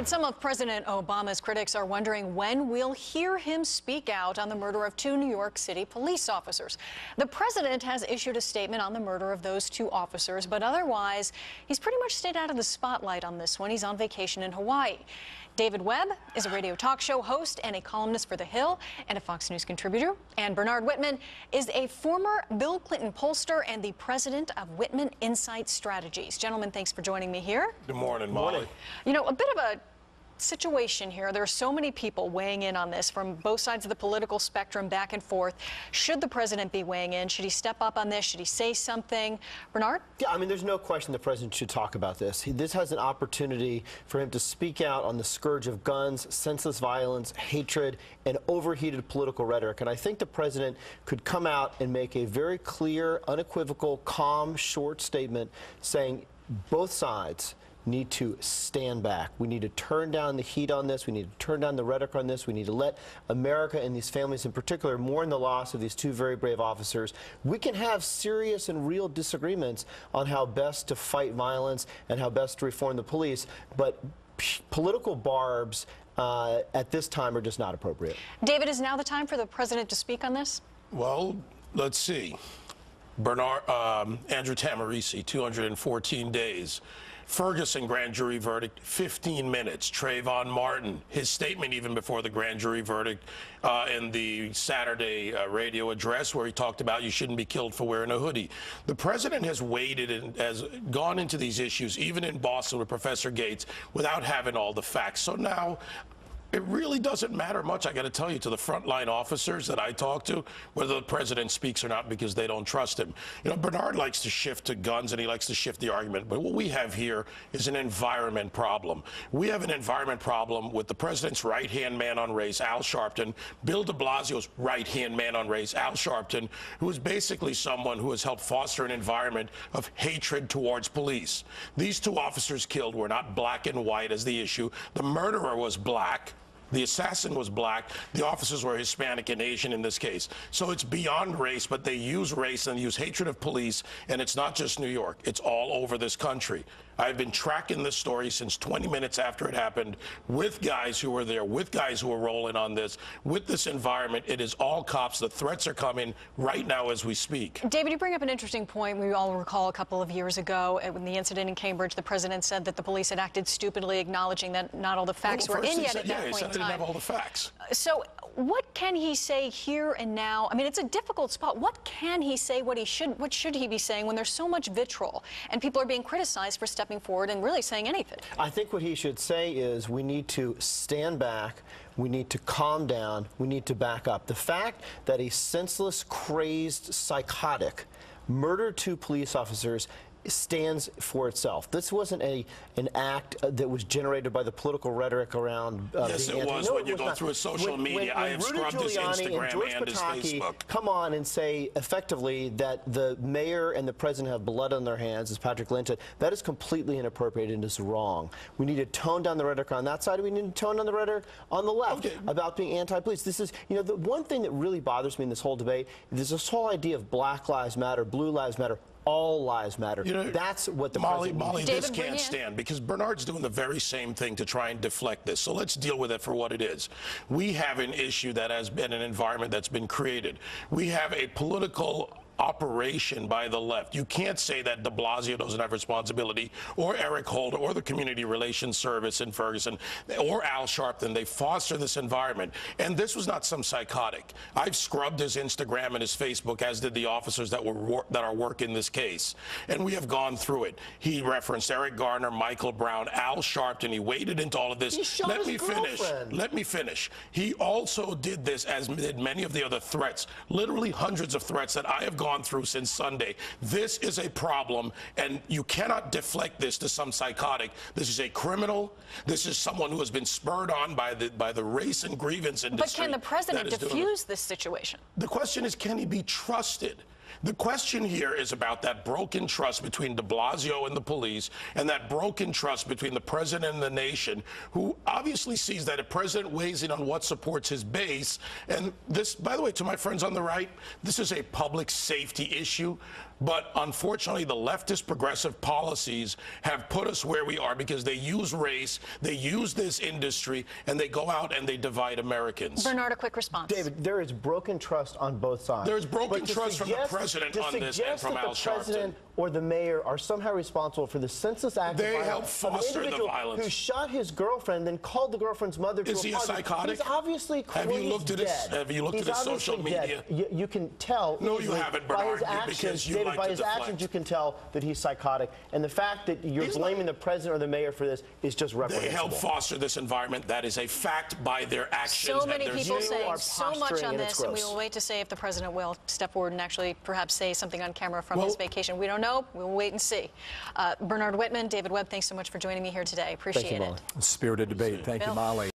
right, some of President Obama's critics are wondering when we'll hear him speak out on the murder of two New York City police officers. The president has issued a statement on the murder of those two officers, but otherwise, he's pretty much stayed out of the spotlight on this one. He's on vacation in Hawaii. David Webb is a radio talk show host and a columnist for The Hill and a Fox News contributor. And Bernard Whitman is a former Bill Clinton pollster and the president of Whitman Insight Strategies. Gentlemen, thanks for joining me here. Good morning, Molly. You know, a bit of a situation here. There are so many people weighing in on this from both sides of the political spectrum, back and forth. Should the president be weighing in? Should he step up on this? Should he say something? Bernard? Yeah, I mean, there's no question the president should talk about this. This has an opportunity for him to speak out on the scourge of guns, senseless violence, hatred, and overheated political rhetoric. And I think the president could come out and make a very clear, unequivocal, calm, short statement saying both sides need to stand back. We need to turn down the heat on this. We need to turn down the rhetoric on this. We need to let America and these families in particular mourn the loss of these two very brave officers. We can have serious and real disagreements on how best to fight violence and how best to reform the police, but political barbs at this time are just not appropriate. David, is now the time for the president to speak on this? Well, let's see. Andrew Tamarisi, 214 days. Ferguson grand jury verdict, 15 minutes. Trayvon Martin, his statement even before the grand jury verdict in the Saturday radio address where he talked about you shouldn't be killed for wearing a hoodie. The president has waited and has gone into these issues, even in Boston with Professor Gates, without having all the facts. So now, it really doesn't matter much, I got to tell you, to the frontline officers that I talk to, whether the president speaks or not, because they don't trust him. You know, Bernard likes to shift to guns and he likes to shift the argument, but what we have here is an environment problem. We have an environment problem with the president's right-hand man on race, Al Sharpton, Bill de Blasio's right-hand man on race, Al Sharpton, who is basically someone who has helped foster an environment of hatred towards police. These two officers killed were not black and white as the issue. The murderer was black. The assassin was black. The officers were Hispanic and Asian in this case. So it's beyond race, but they use race and use hatred of police, and it's not just New York. It's all over this country. I've been tracking this story since 20 minutes after it happened with guys who were there, with guys who were rolling on this, with this environment. It is all cops. The threats are coming right now as we speak. David, you bring up an interesting point. We all recall a couple of years ago when the incident in Cambridge, the president said that the police had acted stupidly, acknowledging that not all the facts were in yet at that point in time. He didn't have all the facts. So what can he say here and now? I mean, it's a difficult spot. What can he say? What should he be saying when there's so much vitriol and people are being criticized for stepping forward and really saying anything? I think what he should say is we need to stand back. We need to calm down. We need to back up. The fact that a senseless, crazed, psychotic murdered two police officers stands for itself. This wasn't an act that was generated by the political rhetoric around yes, it was. No, when you go through his social media. I have scrubbed his Instagram and his Facebook. Come on and say effectively that the mayor and the president have blood on their hands, as Patrick Lynch said. That is completely inappropriate and is wrong. We need to tone down the rhetoric on that side. We need to tone down the rhetoric on the left about being anti-police. This is, you know, the one thing that really bothers me in this whole debate is this whole idea of Black Lives Matter, Blue Lives Matter. All lives matter. You know, that's what the Molly, this can't stand, because Bernard's doing the very same thing to try and deflect this. So let's deal with it for what it is. We have an issue that has been an environment that's been created. We have a political operation by the left. You can't say that de Blasio doesn't have responsibility, or Eric Holder, or the Community Relations Service in Ferguson, or Al Sharpton. They foster this environment. And this was not some psychotic. I've scrubbed his Instagram and his Facebook, as did the officers that are working this case. And we have gone through it. He referenced Eric Garner, Michael Brown, Al Sharpton. He waded into all of this. Let me finish. Let me finish. He also did this, as did many of the other threats, literally hundreds of threats that I have gone through since Sunday. This is a problem, and you cannot deflect this to some psychotic. This is a criminal. This is someone who has been spurred on by the race and grievance industry. But can the president diffuse this situation? The question is, can he be trusted? The question here is about that broken trust between de Blasio and the police, and that broken trust between the president and the nation, who obviously sees that a president weighs in on what supports his base. And this, by the way, to my friends on the right, this is a public safety issue. But unfortunately, the leftist progressive policies have put us where we are because they use race, they use this industry, and they go out and they divide Americans. Bernard, a quick response. David, there is broken trust on both sides. There's broken trust from the president on this and from Al Sharpton. The president or the mayor are somehow responsible for the senseless act They of help foster the violence. Who shot his girlfriend, then called the girlfriend's mother to apologize. Is he a psychotic? He's obviously Have you looked at his? Have you looked at his social media? You can tell. No, you haven't, Bernard. By his actions, you David, like by to his deflect. actions, you can tell that he's psychotic. And the fact that you're blaming the president or the mayor for this is just reprehensible. They help foster this environment. That is a fact by their actions. So many people saying so much on this, and we gross. will wait to say if the president will step forward and actually perhaps say something on camera from his vacation. We don't know. We'll wait and see. Bernard Whitman, David Webb, thanks so much for joining me here today. Appreciate it. Spirited debate. Thank you, Molly.